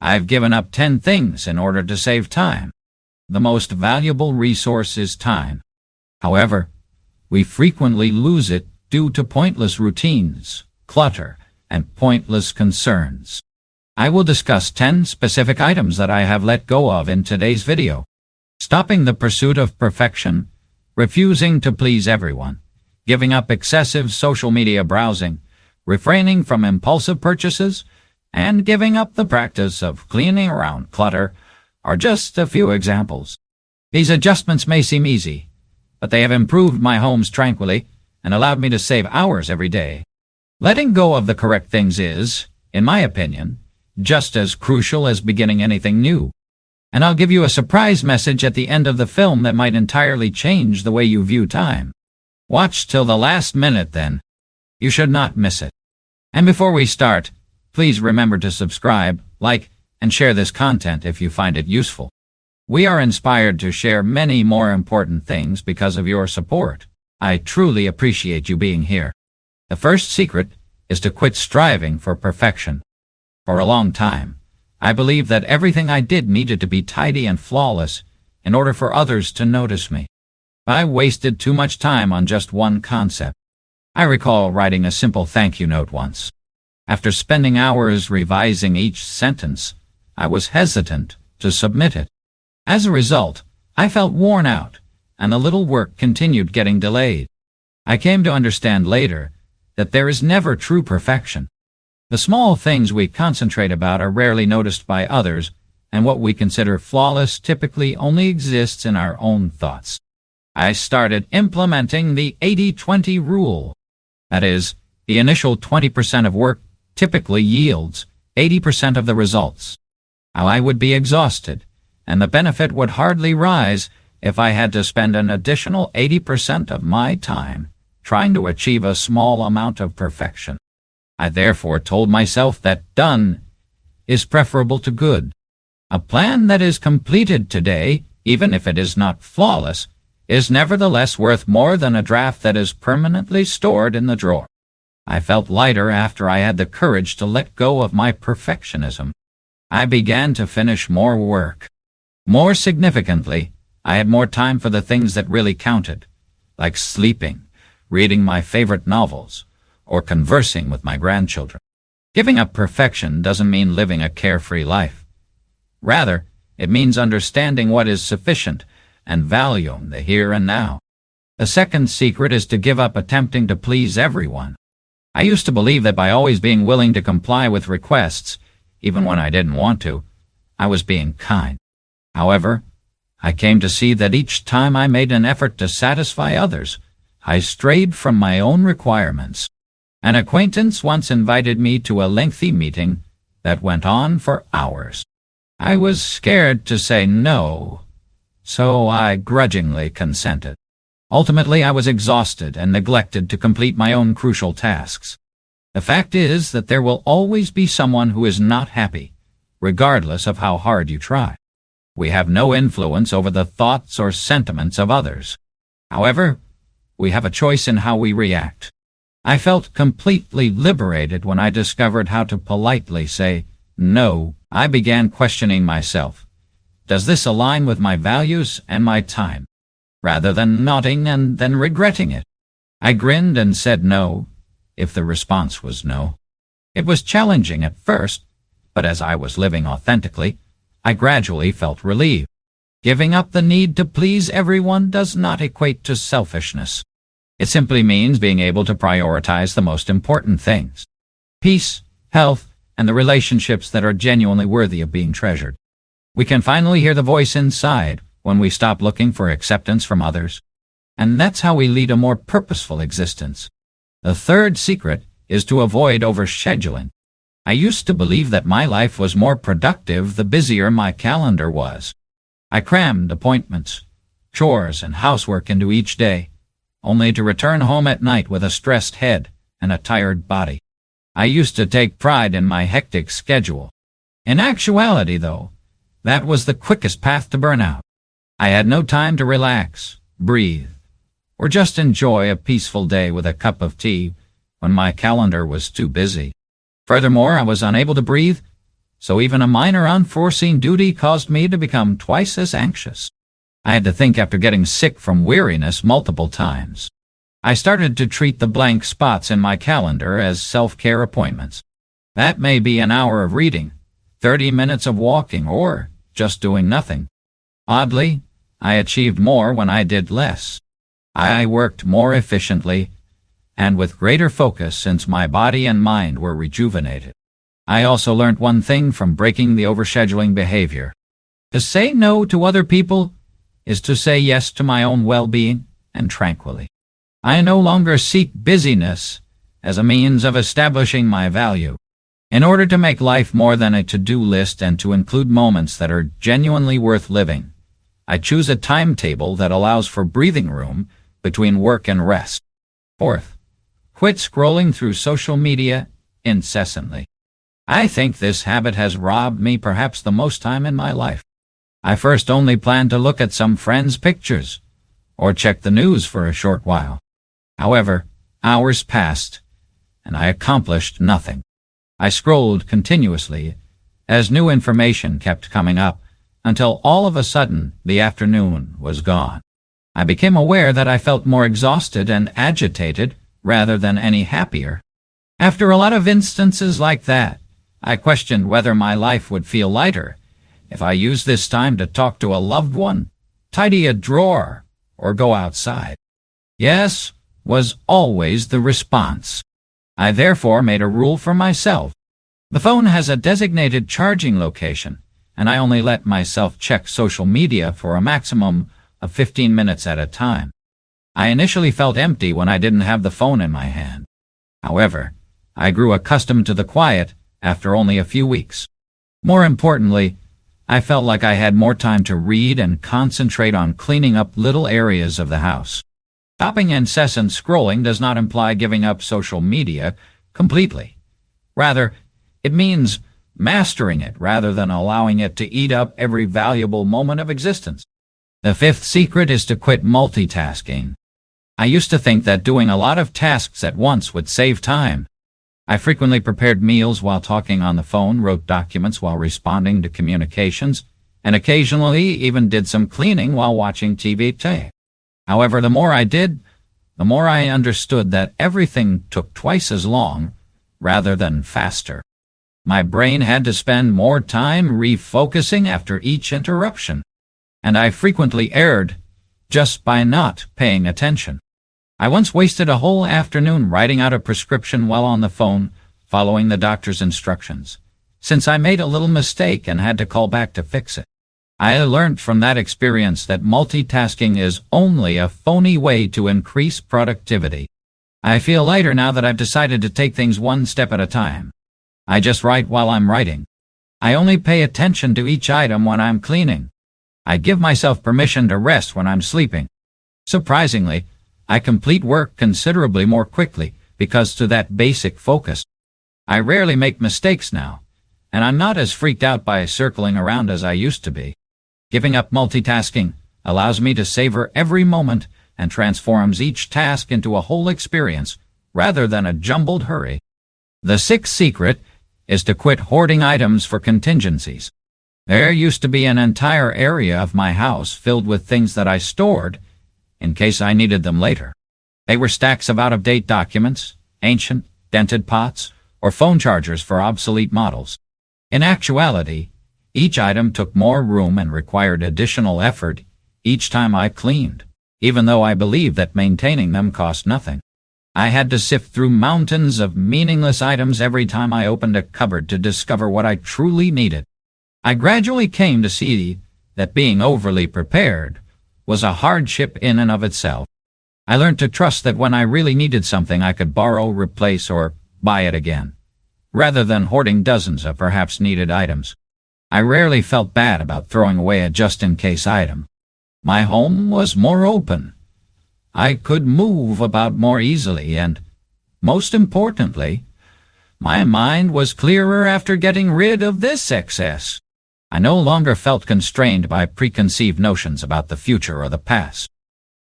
I've given up 10 things in order to save time. The most valuable resource is time. However, we frequently lose it due to pointless routines, clutter, and pointless concerns. I will discuss 10 specific items that I have let go of in today's video. Stopping the pursuit of perfection, refusing to please everyone, giving up excessive social media browsing, refraining from impulsive purchases, and giving up the practice of cleaning around clutter are just a few examples. These adjustments may seem easy, but they have improved my homes tranquilly and allowed me to save hours every day. Letting go of the correct things is, in my opinion, just as crucial as beginning anything new. And I'll give you a surprise message at the end of the film that might entirely change the way you view time. Watch till the last minute then. You should not miss it. And before we start, please remember to subscribe, like, and share this content if you find it useful. We are inspired to share many more important things because of your support. I truly appreciate you being here. The first secret is to quit striving for perfection. For a long time, I believed that everything I did needed to be tidy and flawless in order for others to notice me. I wasted too much time on just one concept. I recall writing a simple thank you note once. After spending hours revising each sentence, I was hesitant to submit it. As a result, I felt worn out, and the little work continued getting delayed. I came to understand later that there is never true perfection. The small things we concentrate about are rarely noticed by others, and what we consider flawless typically only exists in our own thoughts. I started implementing the 80-20 rule. That is, the initial 20% of work typically yields 80% of the results. I would be exhausted, and the benefit would hardly rise if I had to spend an additional 80% of my time trying to achieve a small amount of perfection. I therefore told myself that done is preferable to good. A plan that is completed today, even if it is not flawless, is nevertheless worth more than a draft that is permanently stored in the drawer. I felt lighter after I had the courage to let go of my perfectionism. I began to finish more work. More significantly, I had more time for the things that really counted, like sleeping, reading my favorite novels, or conversing with my grandchildren. Giving up perfection doesn't mean living a carefree life. Rather, it means understanding what is sufficient and valuing the here and now. The second secret is to give up attempting to please everyone. I used to believe that by always being willing to comply with requests, even when I didn't want to, I was being kind. However, I came to see that each time I made an effort to satisfy others, I strayed from my own requirements. An acquaintance once invited me to a lengthy meeting that went on for hours. I was scared to say no, so I grudgingly consented. Ultimately, I was exhausted and neglected to complete my own crucial tasks. The fact is that there will always be someone who is not happy, regardless of how hard you try. We have no influence over the thoughts or sentiments of others. However, we have a choice in how we react. I felt completely liberated when I discovered how to politely say no. I began questioning myself. Does this align with my values and my time? Rather than nodding and then regretting it, I grinned and said no, if the response was no. It was challenging at first, but as I was living authentically, I gradually felt relieved. Giving up the need to please everyone does not equate to selfishness. It simply means being able to prioritize the most important things: peace, health, and the relationships that are genuinely worthy of being treasured. We can finally hear the voice inside when we stop looking for acceptance from others. And that's how we lead a more purposeful existence. The third secret is to avoid overscheduling. I used to believe that my life was more productive the busier my calendar was. I crammed appointments, chores, and housework into each day, only to return home at night with a stressed head and a tired body. I used to take pride in my hectic schedule. In actuality, though, that was the quickest path to burnout. I had no time to relax, breathe, or just enjoy a peaceful day with a cup of tea when my calendar was too busy. Furthermore, I was unable to breathe so even a minor unforeseen duty caused me to become twice as anxious. I had to think after getting sick from weariness multiple times. I started to treat the blank spots in my calendar as self-care appointments. That may be an hour of reading, 30 minutes of walking, or just doing nothing. Oddly, I achieved more when I did less. I worked more efficiently and with greater focus since my body and mind were rejuvenated. I also learned one thing from breaking the overscheduling behavior. To say no to other people is to say yes to my own well-being and tranquility. I no longer seek busyness as a means of establishing my value. In order to make life more than a to-do list and to include moments that are genuinely worth living, I choose a timetable that allows for breathing room between work and rest. Fourth, quit scrolling through social media incessantly. I think this habit has robbed me perhaps the most time in my life. I first only planned to look at some friends' pictures or check the news for a short while. However, hours passed, and I accomplished nothing. I scrolled continuously as new information kept coming up until all of a sudden the afternoon was gone. I became aware that I felt more exhausted and agitated rather than any happier. After a lot of instances like that, I questioned whether my life would feel lighter if I used this time to talk to a loved one, tidy a drawer, or go outside. Yes was always the response. I therefore made a rule for myself. The phone has a designated charging location, and I only let myself check social media for a maximum of 15 minutes at a time. I initially felt empty when I didn't have the phone in my hand. However, I grew accustomed to the quiet after only a few weeks. More importantly, I felt like I had more time to read and concentrate on cleaning up little areas of the house. Stopping incessant scrolling does not imply giving up social media completely. Rather, it means mastering it rather than allowing it to eat up every valuable moment of existence. The fifth secret is to quit multitasking. I used to think that doing a lot of tasks at once would save time. I frequently prepared meals while talking on the phone, wrote documents while responding to communications, and occasionally even did some cleaning while watching TV. However, the more I did, the more I understood that everything took twice as long rather than faster. My brain had to spend more time refocusing after each interruption, and I frequently erred just by not paying attention. I once wasted a whole afternoon writing out a prescription while on the phone, following the doctor's instructions, since I made a little mistake and had to call back to fix it. I learned from that experience that multitasking is only a phony way to increase productivity. I feel lighter now that I've decided to take things one step at a time. I just write while I'm writing. I only pay attention to each item when I'm cleaning. I give myself permission to rest when I'm sleeping. Surprisingly, I complete work considerably more quickly because to that basic focus. I rarely make mistakes now, and I'm not as freaked out by circling around as I used to be. Giving up multitasking allows me to savor every moment and transforms each task into a whole experience rather than a jumbled hurry. The sixth secret is to quit hoarding items for contingencies. There used to be an entire area of my house filled with things that I stored in case I needed them later. They were stacks of out-of-date documents, ancient, dented pots, or phone chargers for obsolete models. In actuality, each item took more room and required additional effort each time I cleaned, even though I believed that maintaining them cost nothing. I had to sift through mountains of meaningless items every time I opened a cupboard to discover what I truly needed. I gradually came to see that being overly prepared was a hardship in and of itself. I learned to trust that when I really needed something I could borrow, replace, or buy it again, rather than hoarding dozens of perhaps needed items. I rarely felt bad about throwing away a just-in-case item. My home was more open. I could move about more easily and, most importantly, my mind was clearer after getting rid of this excess. I no longer felt constrained by preconceived notions about the future or the past.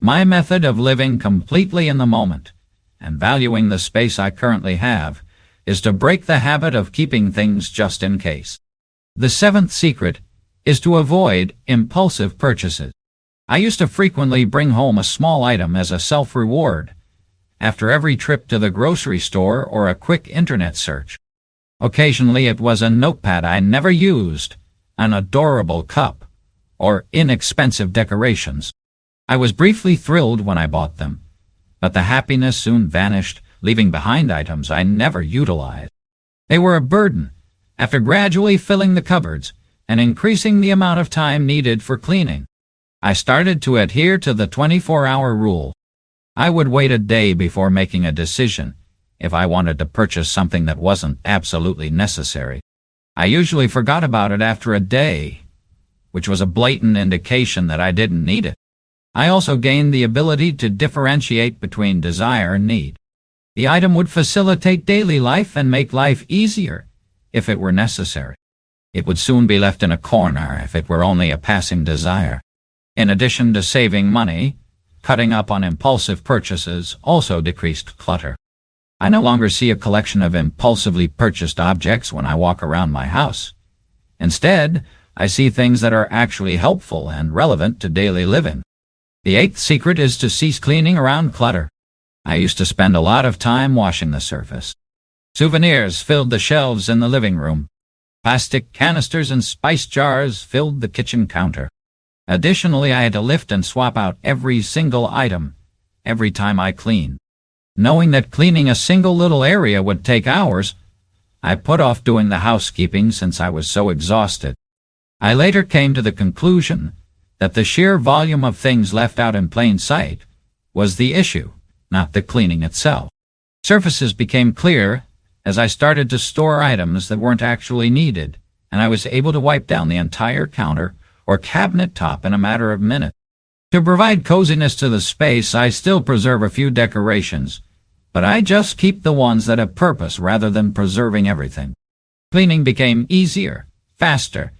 My method of living completely in the moment and valuing the space I currently have is to break the habit of keeping things just in case. The seventh secret is to avoid impulsive purchases. I used to frequently bring home a small item as a self-reward after every trip to the grocery store or a quick internet search. Occasionally it was a notepad I never used, an adorable cup, or inexpensive decorations. I was briefly thrilled when I bought them, but the happiness soon vanished, leaving behind items I never utilized. They were a burden after gradually filling the cupboards and increasing the amount of time needed for cleaning. I started to adhere to the 24-hour rule. I would wait a day before making a decision if I wanted to purchase something that wasn't absolutely necessary. I usually forgot about it after a day, which was a blatant indication that I didn't need it. I also gained the ability to differentiate between desire and need. The item would facilitate daily life and make life easier if it were necessary. It would soon be left in a corner if it were only a passing desire. In addition to saving money, cutting up on impulsive purchases also decreased clutter. I no longer see a collection of impulsively purchased objects when I walk around my house. Instead, I see things that are actually helpful and relevant to daily living. The eighth secret is to cease cleaning around clutter. I used to spend a lot of time washing the surface. Souvenirs filled the shelves in the living room. Plastic canisters and spice jars filled the kitchen counter. Additionally, I had to lift and swap out every single item every time I cleaned. Knowing that cleaning a single little area would take hours, I put off doing the housekeeping since I was so exhausted. I later came to the conclusion that the sheer volume of things left out in plain sight was the issue, not the cleaning itself. Surfaces became clear as I started to store items that weren't actually needed, and I was able to wipe down the entire counter or cabinet top in a matter of minutes. To provide coziness to the space, I still preserve a few decorations, but I just keep the ones that have purpose rather than preserving everything. Cleaning became easier, faster,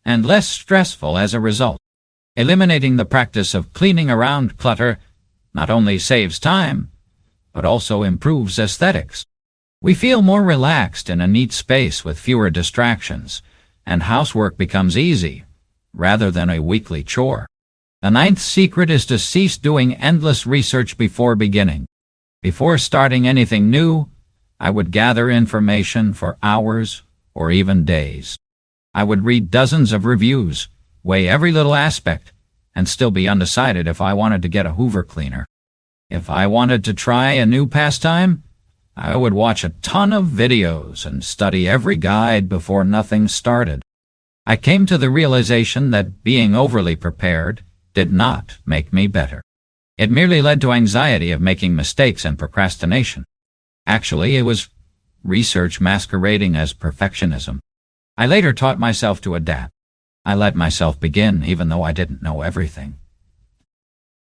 and less stressful as a result. Eliminating the practice of cleaning around clutter not only saves time, but also improves aesthetics. We feel more relaxed in a neat space with fewer distractions, and housework becomes easy, rather than a weekly chore. The ninth secret is to cease doing endless research before beginning. Before starting anything new, I would gather information for hours or even days. I would read dozens of reviews, weigh every little aspect, and still be undecided if I wanted to get a Hoover cleaner. If I wanted to try a new pastime, I would watch a ton of videos and study every guide before nothing started. I came to the realization that being overly prepared did not make me better. It merely led to anxiety of making mistakes and procrastination. Actually, it was research masquerading as perfectionism. I later taught myself to adapt. I let myself begin even though I didn't know everything.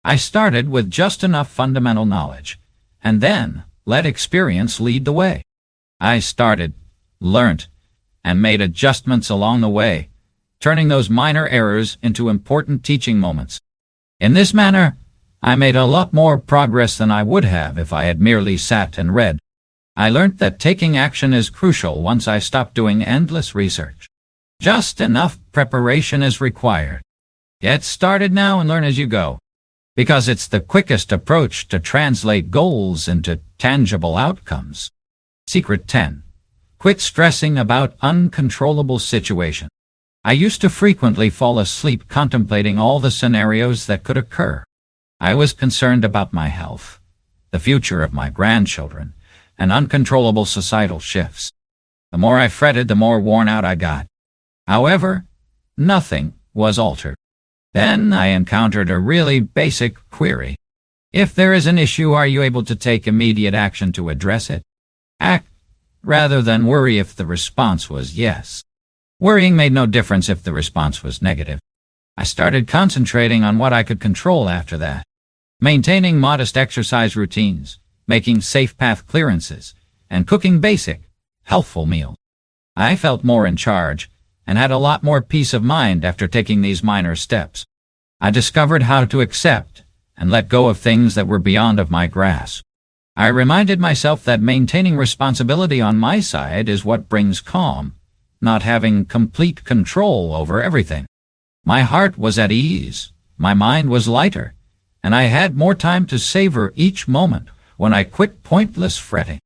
I started with just enough fundamental knowledge, and then let experience lead the way. I started, learnt, and made adjustments along the way, turning those minor errors into important teaching moments. In this manner, I made a lot more progress than I would have if I had merely sat and read. I learnt that taking action is crucial once I stopped doing endless research. Just enough preparation is required. Get started now and learn as you go, because it's the quickest approach to translate goals into tangible outcomes. Secret 10. Quit stressing about uncontrollable situations. I used to frequently fall asleep contemplating all the scenarios that could occur. I was concerned about my health, the future of my grandchildren, and uncontrollable societal shifts. The more I fretted, the more worn out I got. However, nothing was altered. Then I encountered a really basic query. If there is an issue, are you able to take immediate action to address it? Act rather than worry if the response was yes. Worrying made no difference if the response was negative. I started concentrating on what I could control after that. Maintaining modest exercise routines, making safe path clearances, and cooking basic, healthful meals. I felt more in charge and had a lot more peace of mind after taking these minor steps. I discovered how to accept and let go of things that were beyond of my grasp. I reminded myself that maintaining responsibility on my side is what brings calm, not having complete control over everything. My heart was at ease, my mind was lighter, and I had more time to savor each moment when I quit pointless fretting.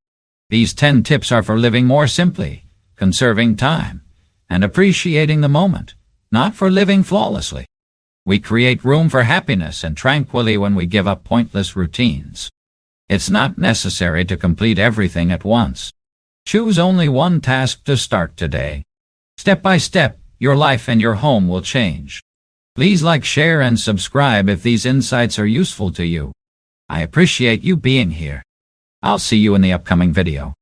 These 10 tips are for living more simply, conserving time, and appreciating the moment, not for living flawlessly. We create room for happiness and tranquility when we give up pointless routines. It's not necessary to complete everything at once. Choose only one task to start today. Step by step, your life and your home will change. Please like, share, and subscribe if these insights are useful to you. I appreciate you being here. I'll see you in the upcoming video.